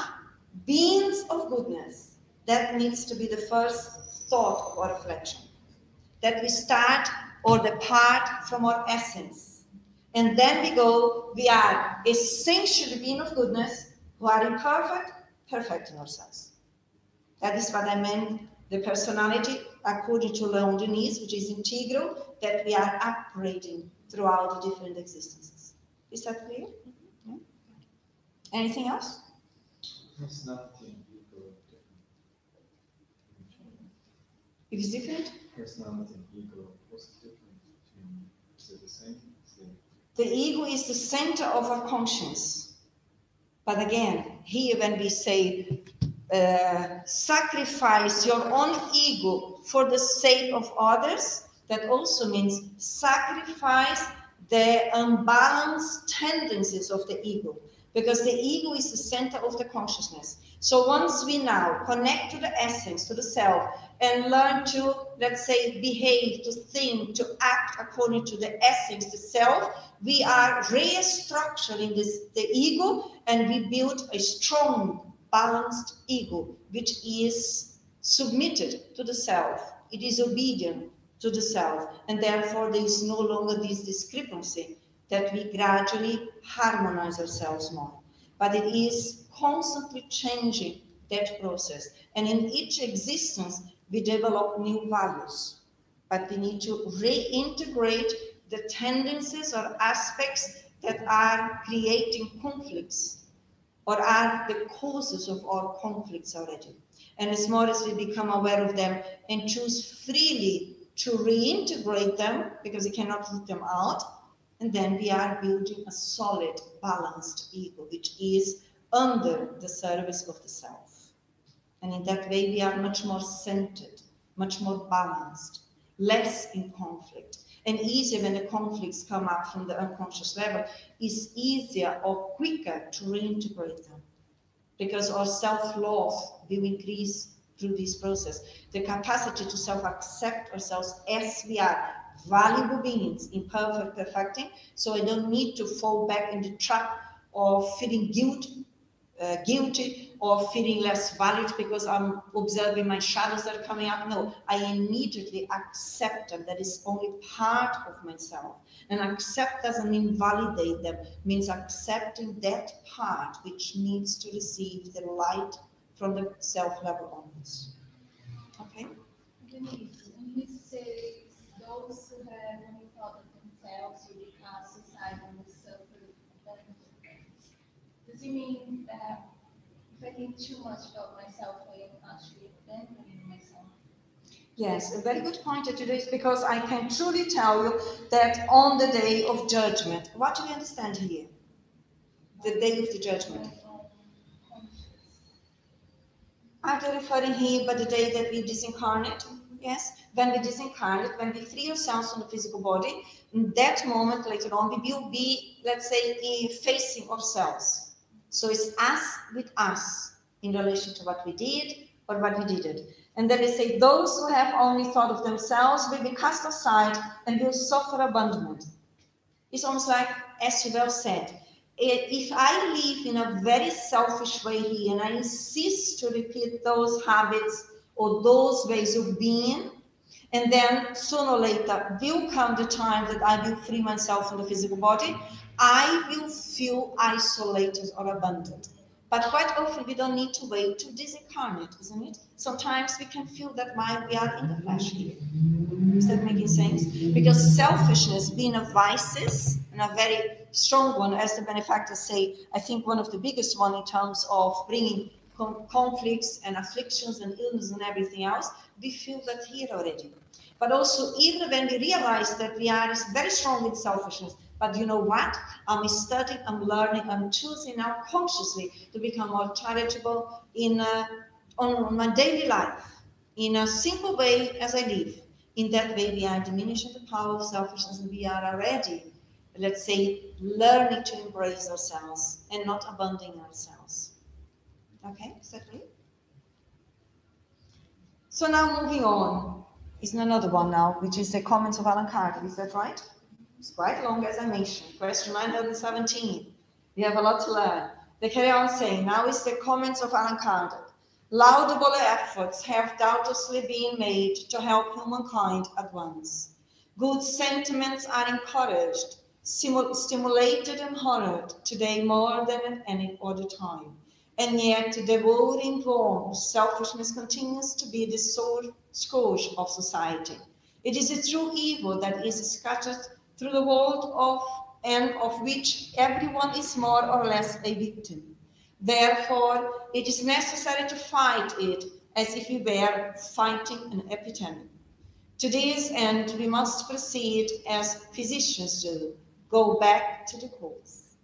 beings of goodness. That needs to be the first thought of our reflection. That we start or depart from our essence. And then we go, we are essentially beings of goodness who are imperfect, perfecting ourselves. That is what I meant, the personality, according to Leon Denis, which is integral, that we are upgrading throughout the different existences. Is that clear? Yeah. Anything else? Personality and ego. If it's different? Personality and ego. What's the difference between? Is it the same? The ego is the center of our conscience. But again, here when we say sacrifice your own ego for the sake of others, that also means sacrifice the unbalanced tendencies of the ego, because the ego is the center of the consciousness. So once we now connect to the essence, to the self, and learn to, let's say, behave, to think, to act according to the essence, the self, we are restructuring the ego, and we build a strong, balanced ego, which is submitted to the self. It is obedient to the self, and therefore there is no longer this discrepancy that we gradually harmonize ourselves more. But it is constantly changing that process, and in each existence we develop new values, but we need to reintegrate the tendencies or aspects that are creating conflicts or are the causes of all conflicts already. And as more as we become aware of them and choose freely to reintegrate them, because we cannot root them out, and then we are building a solid, balanced ego, which is under the service of the self. And in that way, we are much more centered, much more balanced, less in conflict. And easier when the conflicts come up from the unconscious level, is easier or quicker to reintegrate them. Because our self-love will increase through this process. The capacity to self-accept ourselves as we are, valuable beings, imperfect, perfecting, so I don't need to fall back in the trap of feeling guilty or feeling less valued because I'm observing my shadows that are coming up. No, I immediately accept them. That is only part of myself. And accept doesn't mean validate them, it means accepting that part which needs to receive the light from the self level onwards. Okay? Denise, when you say those who have only thought of themselves will be cast aside and will suffer benefits, does it mean that if I think too much about myself, I am actually abandoning myself? Yes, a very good point that you raised, because I can truly tell you that on the day of judgment, what do we understand here? The day of the judgment. Are they referring here by the day that we disincarnate? Yes, when we disincarnate, when we free ourselves from the physical body, in that moment later on, we will be, let's say, facing ourselves. So it's us with us in relation to what we did or what we didn't. And then they say, those who have only thought of themselves will be cast aside and will suffer abandonment. It's almost like, as you well said, if I live in a very selfish way here and I insist to repeat those habits or those ways of being, and then sooner or later will come the time that I will free myself from the physical body, I will feel isolated or abandoned. But quite often we don't need to wait to disincarnate, isn't it? Sometimes we can feel that while we are in the flesh here. Is that making sense? Because selfishness, being a vices, and a very strong one, as the benefactors say, I think one of the biggest one in terms of bringing conflicts and afflictions and illness and everything else, we feel that here already. But also, even when we realize that we are very strong with selfishness, but you know what? I'm studying, I'm learning, I'm choosing now consciously to become more charitable on my daily life, in a simple way as I live. In that way, we are diminishing the power of selfishness, and we are already, let's say, learning to embrace ourselves and not abandoning ourselves. Okay, is that clear? So now moving on, is another one now, which is the comments of Allan Kardec. Is that right? It's quite long, as I mentioned. Question 917. We have a lot to learn. They carry on saying, now is the comments of Allan Kardec. Laudable efforts have doubtlessly been made to help humankind at once. Good sentiments are encouraged, stimulated and honored today more than at any other time. And yet, devouring warmth, selfishness continues to be the sore scourge of society. It is a true evil that is scattered through the world of which everyone is more or less a victim. Therefore, it is necessary to fight it as if we were fighting an epidemic. To this end, we must proceed as physicians do, go back to the cause.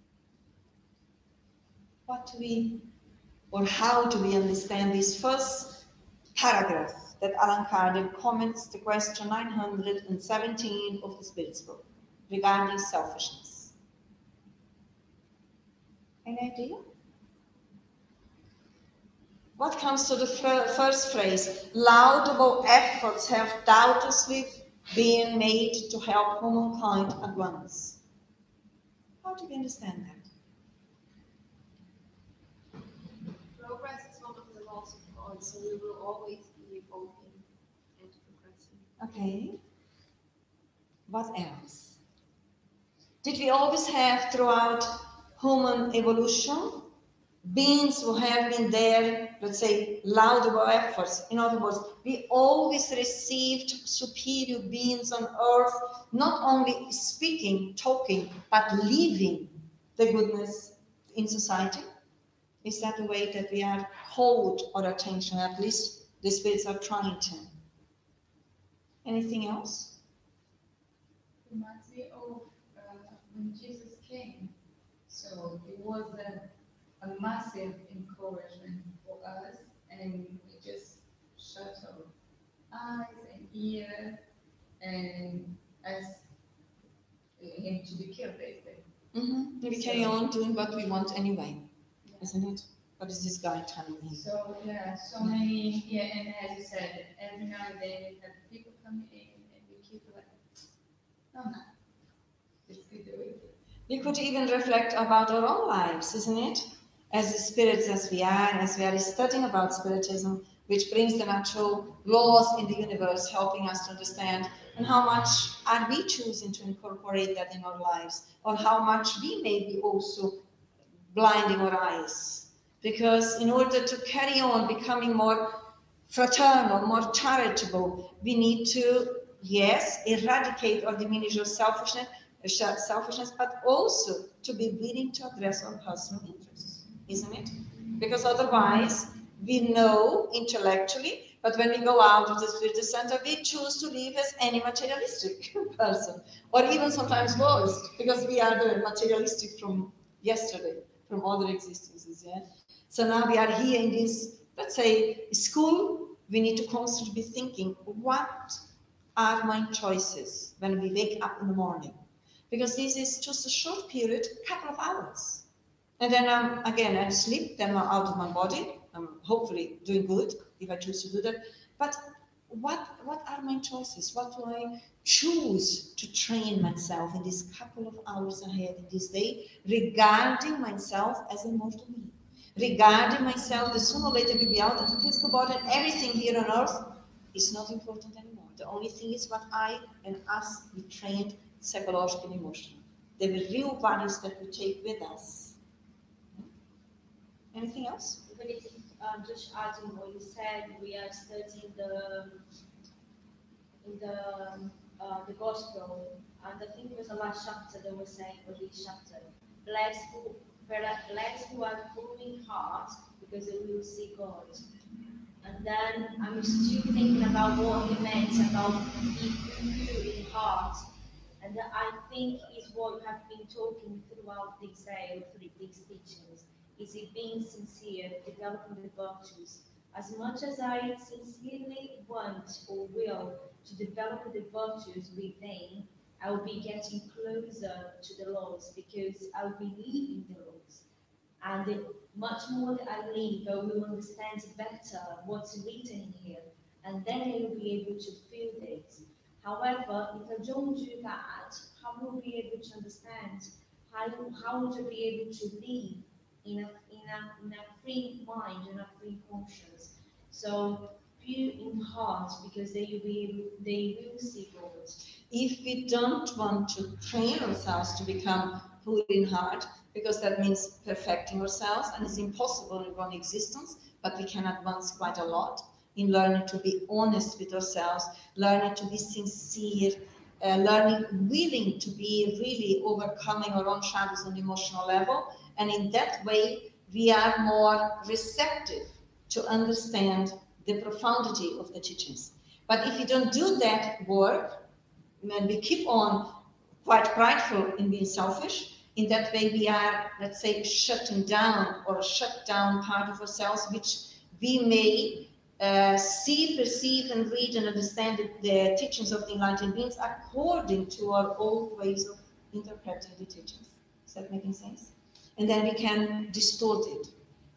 How do we understand this first paragraph that Allan Kardec comments to question 917 of the Spiritist book regarding selfishness? Any idea? What comes to the first phrase? Laudable efforts have doubtlessly been made to help humankind at once. How do we understand that? Progress is one of the laws of God, so we will always be evolving and progressing. Okay. What else? Did we always have throughout human evolution beings who have been there, let's say, laudable efforts? In other words, we always received superior beings on earth, not only speaking, talking, but living the goodness in society. Is that the way that we are hold our attention? At least the spirits are trying to. Anything else? Reminds me of when Jesus came. So it was a massive encouragement for us, and we just shut our eyes and ears and asked him to be killed, basically. We carry on doing what we want anyway, isn't it? What is this guy telling me? So yeah, so many, and as you said, every now and then we have people coming in and we keep like, oh no, just keep doing it. We could even reflect about our own lives, isn't it? As the spirits as we are studying about Spiritism, which brings the natural laws in the universe, helping us to understand, and how much are we choosing to incorporate that in our lives, or how much we may be also blinding our eyes. Because in order to carry on becoming more fraternal, more charitable, we need to, yes, eradicate or diminish our selfishness, but also to be willing to address our personal interests, isn't it? Because otherwise, we know intellectually, but when we go out of the Spiritist Center, we choose to live as any materialistic person, or even sometimes worse, because we are the materialistic from yesterday, from other existences. Yeah. So now we are here in this, let's say, school. We need to constantly be thinking, what are my choices when we wake up in the morning? Because this is just a short period, couple of hours. And then I sleep, then I'm out of my body. I'm hopefully doing good if I choose to do that. But what are my choices? What do I choose to train myself in this couple of hours ahead in this day, regarding myself as a mortal being? Regarding myself, that sooner or later will be out of the physical body, and everything here on earth is not important anymore. The only thing is what I and us we trained psychologically and emotionally. The real values that we take with us. Anything else? Just adding what you said, we are studying the gospel, and I think it was the last chapter that was saying for this chapter. Blessed who are pure in heart, because they will see God. And then I'm still thinking about what he meant about being pure in heart. And that I think is what you have been talking throughout this day, or through these teachings, is it being sincere, developing the virtues. As much as I sincerely want or will to develop the virtues within, I will be getting closer to the Lord, because I will be living the Lord. And the much more that I live, I will understand better what's written here, and then I will be able to feel it. However, if I don't do that, how will I be able to understand? How would I be able to live in a free mind, in a free conscience? So pure in heart, because they will see God. If we don't want to train ourselves to become pure in heart, because that means perfecting ourselves, and it's impossible in one existence, but we can advance quite a lot in learning to be honest with ourselves, learning to be sincere, learning willing to be really overcoming our own shadows on the emotional level, and in that way we are more receptive to understand the profundity of the teachings. But if we don't do that work, when we keep on quite prideful in being selfish, in that way we are, let's say, shutting down or shut down part of ourselves, which we may see, perceive, and read and understand the teachings of the enlightened beings according to our old ways of interpreting the teachings. Is that making sense? And then we can distort it.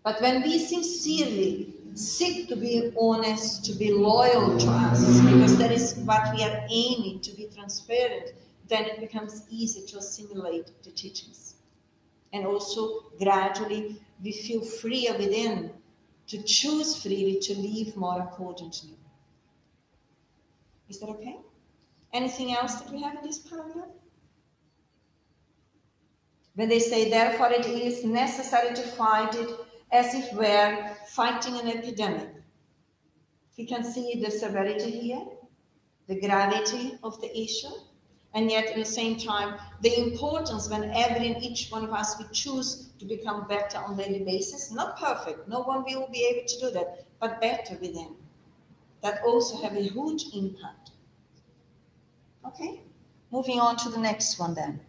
But when we sincerely seek to be honest, to be loyal to us, because that is what we are aiming, to be transparent, then it becomes easy to assimilate the teachings. And also, gradually, we feel freer within to choose freely to live more accordingly. Is that okay? Anything else that we have in this paragraph? When they say, therefore, it is necessary to fight it as if we're fighting an epidemic. You can see the severity here, the gravity of the issue. And yet, at the same time, the importance whenever in each one of us we choose to become better on a daily basis, not perfect, no one will be able to do that, but better within. That also have a huge impact. Okay, moving on to the next one then.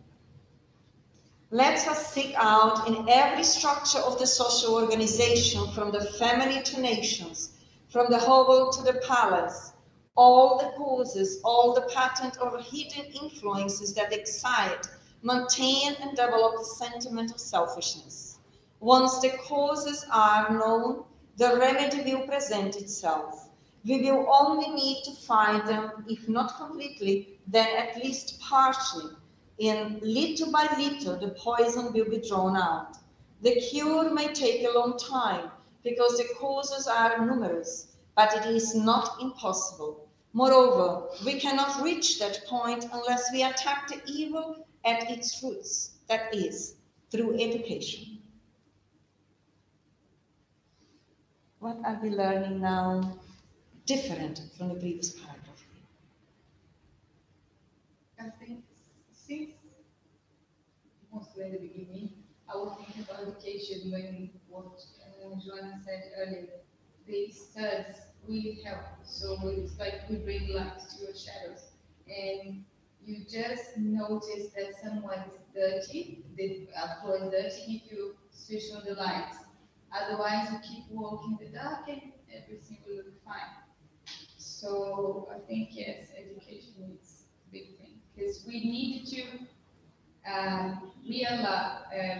Let us seek out in every structure of the social organization, from the family to nations, from the hovel to the palace, all the causes, all the patent or hidden influences that excite, maintain, and develop the sentiment of selfishness. Once the causes are known, the remedy will present itself. We will only need to find them, if not completely, then at least partially. In little by little, the poison will be drawn out. The cure may take a long time, because the causes are numerous, but it is not impossible. Moreover, we cannot reach that point unless we attack the evil at its roots, that is, through education. What are we learning now different from the previous paragraph? I think since mostly in the beginning, I was thinking about education when what Joanna said earlier. The studs really help. So it's like we bring light to your shadows. And you just notice that someone is dirty, the floor is dirty if you switch on the lights. Otherwise, you keep walking in the dark and everything will look fine. So I think, yes, education is a big thing. Because we need to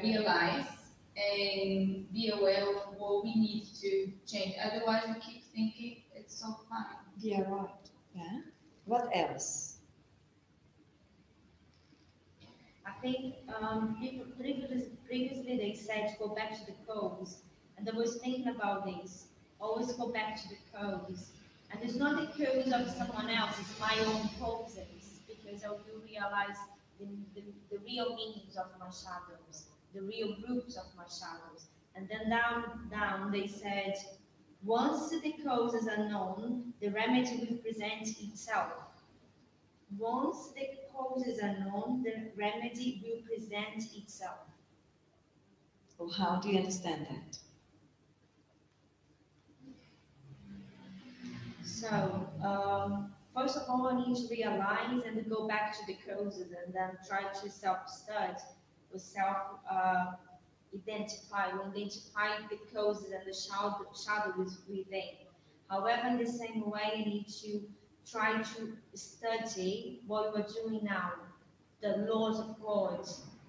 realize and be aware of what we need to change. Otherwise, we keep thinking it's so fine. Yeah, right. Yeah. What else? I think people previously they said go back to the codes, and I was thinking about this. Always go back to the codes, and it's not the codes of someone else; it's my own codes, because I will realize the real meanings of my shadows, the real groups of my shadows. And then down they said, once the causes are known, the remedy will present itself. Once the causes are known, the remedy will present itself. Well, how do you understand that? So, first of all, I need to realize and go back to the causes and then try to self-study or identify the causes and the shadows within. However, in the same way, I need to try to study what we're doing now, the laws of God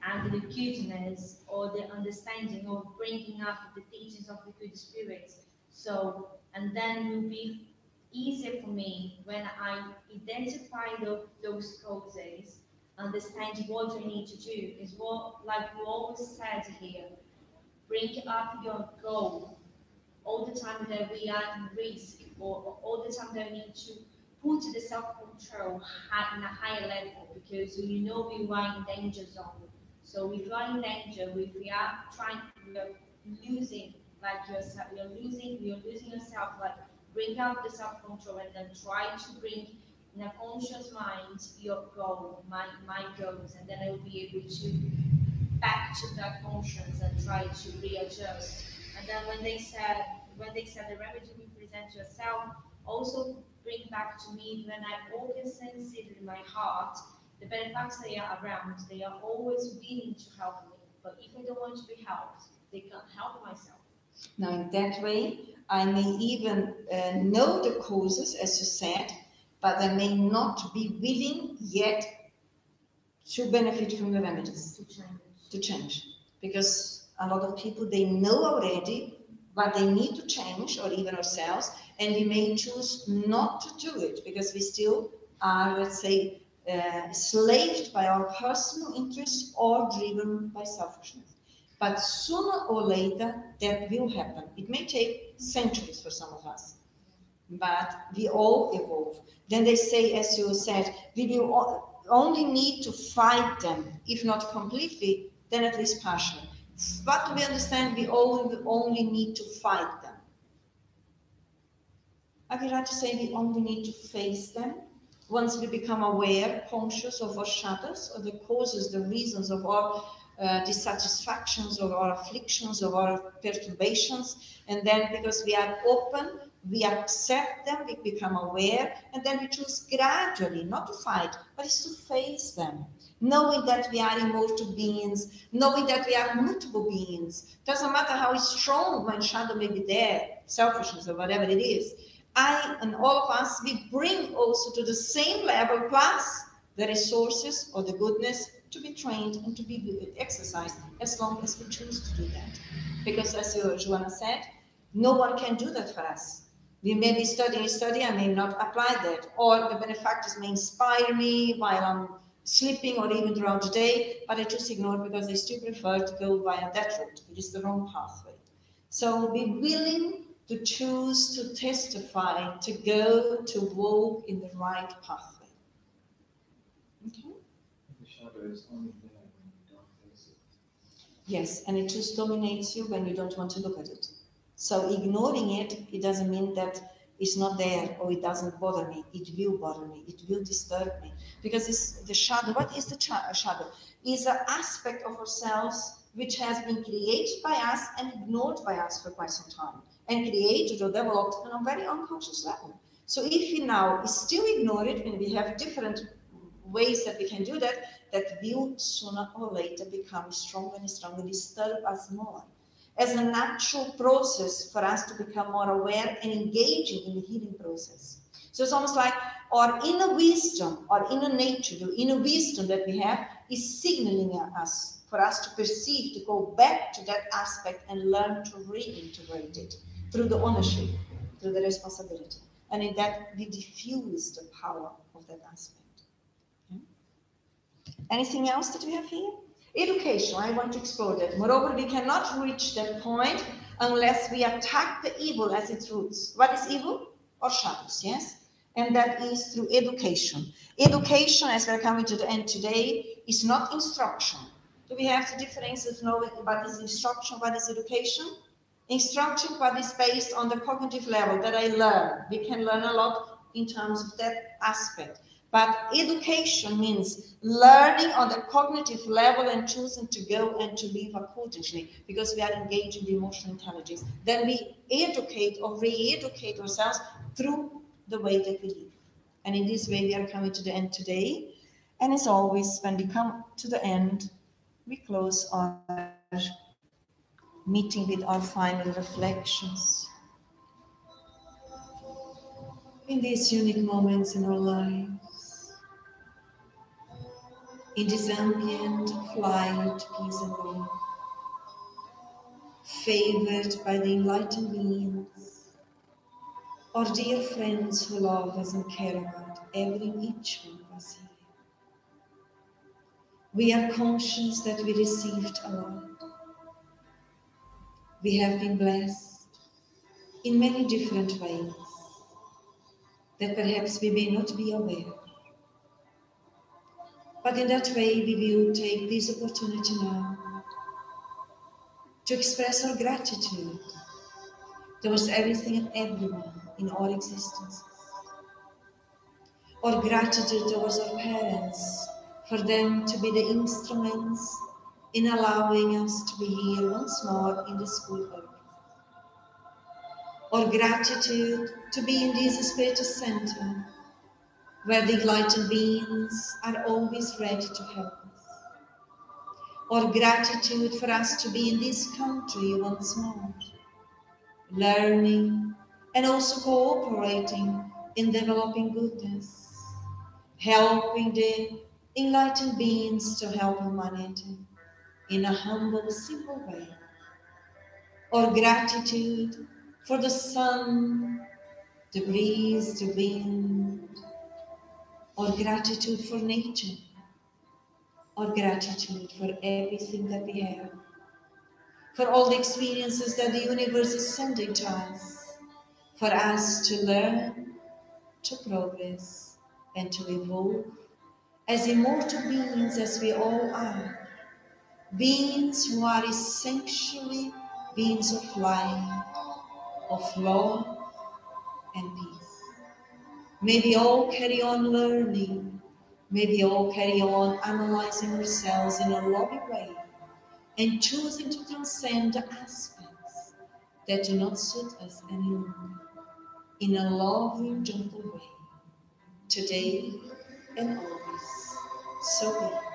and the goodness or the understanding or bringing up the teachings of the good spirits. So, and then it will be easier for me when I identify those causes, understand what I need to do. Is what, like you always said here, bring up your goal all the time that we are in risk, or all the time that we need to put the self-control in a higher level, because you know we are in danger zone. So if you are in danger, if we are trying, we are losing like yourself, you're losing yourself, like bring out the self-control and then try to bring in a conscious mind your goal, my goals, and then I will be able to back to that conscience and try to readjust. And then when they said the remedy will present yourself, also bring back to me when I always sense it in my heart, the benefactors they are around, they are always willing to help me. But if I don't want to be helped, they can't help myself. Now, in that way, I may even know the causes, as you said, but I may not be willing yet to benefit from the remedies, to change. Because a lot of people, they know already what they need to change, or even ourselves, and we may choose not to do it because we still are, let's say, enslaved by our personal interests or driven by selfishness. But sooner or later, that will happen. It may take centuries for some of us, but we all evolve. Then they say, as you said, we will only need to fight them, if not completely, then at least partially. But do we understand we only need to fight them? Are we right to say we only need to face them? once we become aware, conscious of our shadows, or the causes, the reasons of our dissatisfactions, of our afflictions, of our perturbations, and then because we are open, we accept them, we become aware, and then we choose gradually, not to fight, but is to face them, knowing that we are immortal beings, knowing that we are mutable beings. Doesn't matter how strong my shadow may be there, selfishness or whatever it is. I and all of us, we bring also to the same level plus the resources or the goodness to be trained and to be exercised as long as we choose to do that. Because as Joanna said, no one can do that for us. We may be studying, I may not apply that. Or the benefactors may inspire me while I'm sleeping or even throughout the day, but I just ignore it because I still prefer to go via that route, which is the wrong pathway. So be willing to choose to testify, to go, to walk in the right pathway. Okay? The shadow is only there when you don't face it. Yes, and it just dominates you when you don't want to look at it. So ignoring it, it doesn't mean that it's not there or it doesn't bother me. It will bother me. It will disturb me. Because it's the shadow. What is the shadow? It's an aspect of ourselves which has been created by us and ignored by us for quite some time. And created or developed on a very unconscious level. So if we now still ignore it, and we have different ways that we can do that, that will sooner or later become stronger and stronger, disturb us more. As a natural process for us to become more aware and engaging in the healing process. So it's almost like our inner wisdom, our inner nature, the inner wisdom that we have is signaling us for us to perceive, to go back to that aspect and learn to reintegrate it through the ownership, through the responsibility. And in that, we diffuse the power of that aspect. Anything else that we have here? Education, I want to explore that. Moreover, we cannot reach that point unless we attack the evil as its roots. What is evil? Or shadows, yes? And that is through education. Education, as we're coming to the end today, is not instruction. Do we have the difference of knowing what is instruction, what is education? Instruction, what is based on the cognitive level that I learn. We can learn a lot in terms of that aspect. But education means learning on the cognitive level and choosing to go and to live accordingly, because we are engaged in the emotional intelligence. Then we educate or re-educate ourselves through the way that we live. And in this way, we are coming to the end today. And as always, when we come to the end, we close our meeting with our final reflections. In these unique moments in our lives, in this ambient of light, peace and love, favored by the enlightened beings, our dear friends who love us and care about each one of us here. We are conscious that we received a lot. We have been blessed in many different ways that perhaps we may not be aware. But in that way, we will take this opportunity now to express our gratitude towards everything and everyone in our existence. Our gratitude towards our parents, for them to be the instruments in allowing us to be here once more in the school earth. Our gratitude to be in this Spiritist Center, where the enlightened beings are always ready to help us. Our gratitude for us to be in this country once more, learning and also cooperating in developing goodness, helping the enlightened beings to help humanity in a humble, simple way. Our gratitude for the sun, the breeze, the wind. Our gratitude for nature. Our gratitude for everything that we have. For all the experiences that the universe is sending to us. For us to learn, to progress, and to evolve as immortal beings as we all are. Beings who are essentially beings of light, of love and peace. May we all carry on learning. May we all carry on analyzing ourselves in a loving way and choosing to transcend the aspects that do not suit us any longer in a loving, gentle way, today and always. So be it.